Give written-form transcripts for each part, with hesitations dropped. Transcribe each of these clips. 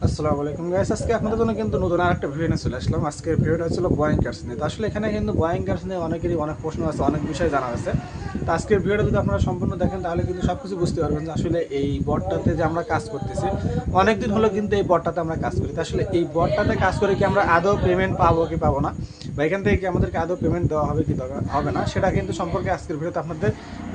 আসসালামু আলাইকুম গাইস, আজকে আপনাদের জন্য কিন্তু নতুন আরেকটা ভিডিও নিয়ে চলে আসলাম। আজকের ভিডিওটা ছিল বোয়িং কার্স নিয়ে। তো আসলে এখানে কিন্তু বোয়িং কার্স নিয়ে অনেকেরই অনেক প্রশ্ন আছে, অনেক বিষয় জানা আছে। তো আজকের ভিডিওটা যদি আপনারা সম্পূর্ণ দেখেন তাহলে কিন্তু সব কিছু বুঝতে পারবেন যে আসলে এই বটটাতে যে আমরা কাজ করতেছি, অনেকদিন হলো কিন্তু এই বটটাতে আমরা কাজ করি। তো আসলে এই বটটাতে কাজ করে কি আমরা আদৌ পেমেন্ট পাবো কি পাবো না, বা এখান থেকে কি আমাদেরকে আদৌ পেমেন্ট দেওয়া হবে কি হবে না, সেটা কিন্তু সম্পর্কে আজকের ভিডিওতে আপনাদের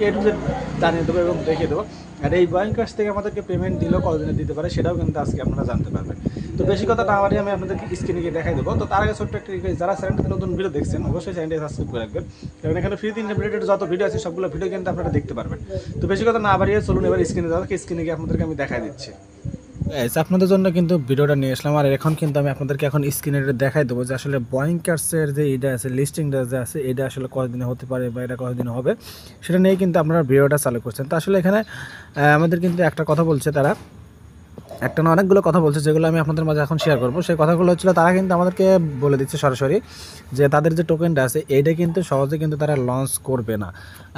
এ টু জেড জানিয়ে দেবো এবং দেখিয়ে দেবো। আর এই বোয়িং কার্স থেকে আমাদেরকে পেমেন্ট দিলেও কতদিনে দিতে পারে সেটাও কিন্তু আজকে আপনারা জানতে পারবেন। তো বেশি কথা না বাড়িয়ে আমি আপনাদেরকে স্ক্রিনে গিয়ে দেখাই দেবো। তো তার আগে ছোট্ট একটা রিকোয়েস্ট, যারা চ্যানেলটাতে নতুন ভিডিও দেখছেন অবশ্যই চ্যানেলটি সাবস্ক্রাইব করে রাখবেন, কারণ এখানে ফ্রি রিলেটেড যত ভিডিও আছে সবগুলো ভিডিও কিন্তু আপনারা দেখতে পারবেন। তো বেশি কথা না বাড়িয়ে চলুন এবার স্ক্রিনে যাওয়া, স্ক্রিনে গিয়ে আপনাদেরকে আমি দেখাই দিচ্ছি। আপনাদের জন্য কিন্তু ভিডিওটা নিয়ে আসলাম, আর এখন কিন্তু আমি আপনাদেরকে এখন স্ক্রিনে দেখাই দেবো যে আসলে বোয়িং কার্সের যে এটা আছে, লিস্টিংটা যে আছে, এটা আসলে কতদিনে হতে পারে বা এটা কতদিনে হবে সেটা নিয়ে কিন্তু আপনারা ভিডিওটা চালু করছেন। তো আসলে এখানে আমাদের কিন্তু একটা কথা বলছে তারা, একটা না অনেকগুলো কথা বলছে যেগুলো আমি আপনাদের মাঝে এখন শেয়ার করবো। সেই কথাগুলো হচ্ছিলো তারা কিন্তু আমাদেরকে বলে দিচ্ছে সরাসরি যে তাদের যে টোকেনটা আছে এইটা কিন্তু সহজে কিন্তু তারা লঞ্চ করবে না।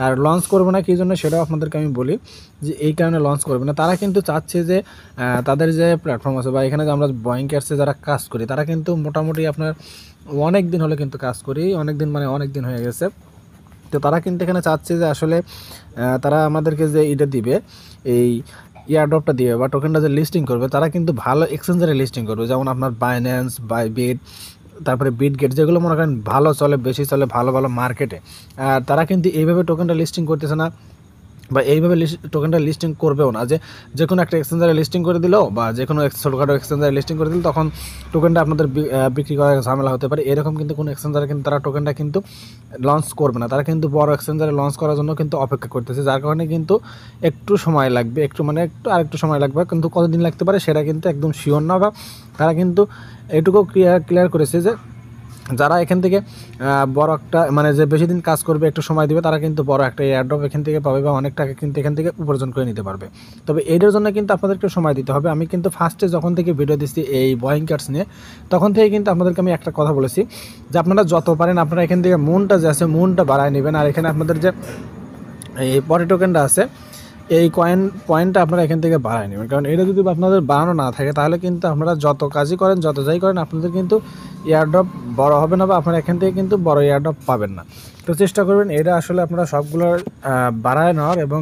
আর লঞ্চ করবে না কী জন্য সেটাও আপনাদেরকে আমি বলি যে এই কারণে লঞ্চ করবে না। তারা কিন্তু চাচ্ছে যে তাদের যে প্ল্যাটফর্ম আছে বা এখানে যে আমরা বোয়িং কার্সে যারা কাজ করি তারা কিন্তু মোটামুটি আপনার অনেক দিন হলে কিন্তু কাজ করি, অনেক দিন মানে অনেক দিন হয়ে গেছে। তো তারা কিন্তু এখানে চাচ্ছে যে আসলে তারা আমাদেরকে যে এটা দিবে, এই ইয়ারড্রপটা দিয়ে বা টোকেনটা যে লিস্টিং করবে, তারা কিন্তু ভালো এক্সচেঞ্জারে লিস্টিং করবে, যেমন আপনার বাইন্যান্স, বাইবিট, তারপরে বিটগেট, যেগুলো মনে করেন ভালো চলে, বেশি চলে ভালো ভালো মার্কেটে। আর তারা কিন্তু এইভাবে টোকেনটা লিস্টিং করতেছে না বা এইভাবে টোকেনটা লিস্টিং করবেও না যে কোনো একটা এক্সচেঞ্জারে লিস্টিং করে দিল বা যে কোনো ছোটোখাটো এক্সচেঞ্জারে লিস্টিং করে দিল তখন টোকেনটা আপনাদের বিক্রি করার ঝামেলা হতে পারে, এরকম কিন্তু কোনো এক্সচেঞ্জারে কিন্তু তারা টোকেনটা কিন্তু লঞ্চ করবে না। তারা কিন্তু বড় এক্সচেঞ্জারে লঞ্চ করার জন্য কিন্তু অপেক্ষা করতেছে, যার কারণে কিন্তু একটু সময় লাগবে, আরেকটু সময় লাগবে, কিন্তু কতদিন লাগতে পারে সেটা কিন্তু একদম শিওর না। বা তারা কিন্তু এটুকু ক্লিয়ার করেছে যে যারা এখান থেকে বড় একটা মানে যে বেশি দিন কাজ করবে, একটু সময় দিবে, তারা কিন্তু বড় একটা এয়ারড্রপ এখান থেকে পাবে বা অনেক টাকা কিন্তু এখান থেকে উপার্জন করে নিতে পারবে। তবে এটার জন্য কিন্তু আপনাদেরকে সময় দিতে হবে। আমি কিন্তু ফার্স্টে যখন থেকে ভিডিও দিচ্ছি এই বোয়িং কার্স নিয়ে, তখন থেকে কিন্তু আপনাদেরকে আমি একটা কথা বলেছি যে আপনারা যত পারেন আপনারা এখান থেকে মুনটা যে আছে মুনটা বাড়ায় নেবেন। আর এখানে আপনাদের যে এই পটি টোকেনটা আছে এই পয়েন্টটা আপনারা এখান থেকে বাড়ায় নেবেন, কারণ এটা যদি আপনাদের বাড়ানো না থাকে তাহলে কিন্তু আপনারা যত কাজই করেন, যত যাই করেন, আপনাদের কিন্তু এয়ারড্রপ বড় হবে না বা আপনারা এখান থেকে কিন্তু বড় এয়ারড্রপ পাবেন না। তো চেষ্টা করবেন এটা আসলে আপনারা সবগুলোর বাড়ায় নেওয়ার, এবং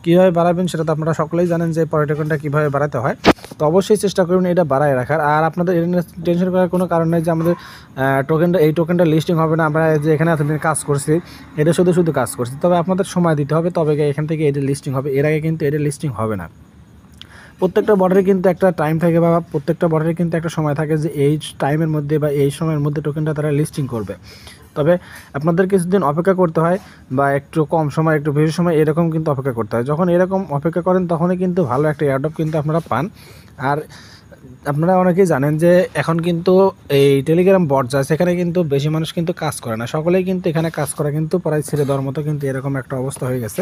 কীভাবে বাড়াবেন সেটা তো আপনারা সকলেই জানেন যে পটি টোকেনটা কীভাবে বাড়াতে হয়। তো অবশ্যই চেষ্টা করবেন এটা বাড়ায় রাখার। আর আপনাদের এটা নিয়ে টেনশন করার কোনো কারণ নেই যে আমাদের এই টোকেনটা লিস্টিং হবে না, আমরা যে এখানে এতদিন কাজ করছি এটা শুধু কাজ করছি। তবে আপনাদের সময় দিতে হবে, তবে এখান থেকে এটা লিস্টিং হবে, এর আগে কিন্তু এটা লিস্টিং হবে না। প্রত্যেকটা বর্ডারে কিন্তু একটা টাইম থাকে বা প্রত্যেকটা বর্ডারে কিন্তু একটা সময় থাকে যে এই টাইমের মধ্যে বা এই সময়ের মধ্যে টোকেনটা তারা লিস্টিং করবে। তবে আপনাদের কিছুদিন অপেক্ষা করতে হয় বা একটু কম সময় একটু বেশি সময় এরকম কিন্তু অপেক্ষা করতে হয়। যখন এরকম অপেক্ষা করেন তখনই কিন্তু ভালো একটা এয়ারড্রপ কিন্তু আপনারা পান। আর আপনারা অনেকেই জানেন যে এখন কিন্তু এই টেলিগ্রাম বট যায় সেখানে কিন্তু বেশি মানুষ কিন্তু কাজ করে না, সকলেই কিন্তু এখানে কাজ করা কিন্তু প্রায় ছেড়ে দেওয়ার মতো কিন্তু এরকম একটা অবস্থা হয়ে গেছে।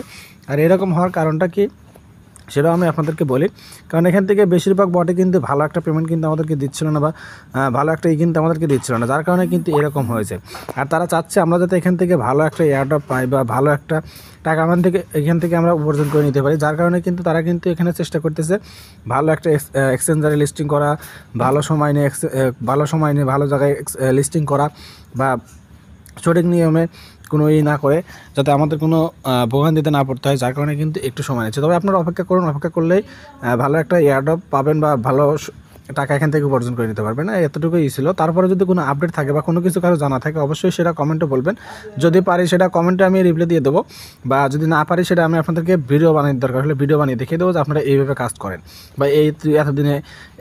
আর এরকম হওয়ার কারণটা কি সেটাও আমি আপনাদেরকে বলি, কারণ এখান থেকে বেশিরভাগ বটে কিন্তু ভালো একটা পেমেন্ট কিন্তু আমাদেরকে দিচ্ছিল না বা ভালো একটা কিন্তু আমাদেরকে দিচ্ছিল না, যার কারণে কিন্তু এরকম হয়েছে। আর তারা চাচ্ছে আমরা যাতে এখান থেকে ভালো একটা এয়ারড্রপ পাই বা ভালো একটা টাকা এখান থেকে আমরা উপার্জন করে নিতে পারি, যার কারণে কিন্তু তারা কিন্তু এখানে চেষ্টা করতেছে ভালো একটা এক্সচেঞ্জারে লিস্টিং করা, ভালো সময় নিয়ে ভালো জায়গায় লিস্টিং করা বা সঠিক নিয়মে কোনো না করে যাতে আমাদের কোনো ভোগান্তিতে না পড়তে হয়, যার কারণে কিন্তু একটু সময় নিচ্ছে। তবে আপনারা অপেক্ষা করুন, অপেক্ষা করলেই ভালো একটা এয়ারড্রপ পাবেন বা ভালো টাকা এখান থেকে উপার্জন করে নিতে পারবেন। এতটুকুই ছিল। তারপরে যদি কোনো আপডেট থাকে বা কোনো কিছু কারো জানা থাকে অবশ্যই সেটা কমেন্টে বলবেন, যদি পারি সেটা কমেন্টে আমি রিপ্লাই দিয়ে দেবো, বা যদি না পারি সেটা আমি আপনাদেরকে ভিডিও বানিয়ে দরকার হলে ভিডিও বানিয়ে দেখিয়ে দেবো যে আপনারা এইভাবে কাজ করেন বা এতদিনে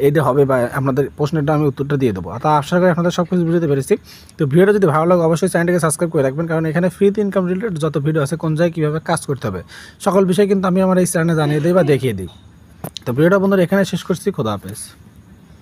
এইটা হবে বা আপনাদের প্রশ্নটা আমি উত্তরটা দিয়ে দেবো। তা আশা করি আপনাদের সব কিছু বুঝতে পেরেছি। তো ভিডিওটা যদি ভালো লাগে অবশ্যই চ্যানেলটাকে সাবস্ক্রাইব করে রাখবেন, কারণ এখানে ফ্রিতে ইনকাম রিলেটেড যত ভিডিও আছে, কোন জায়গায় কীভাবে কাজ করতে হবে সকল বিষয় কিন্তু আমি আমার এই চ্যানেলে জানিয়ে দিই বা দেখিয়ে দিই। তো ভিডিওটা বন্ধুরা এখানে শেষ করছি। খোদা হাফেজ।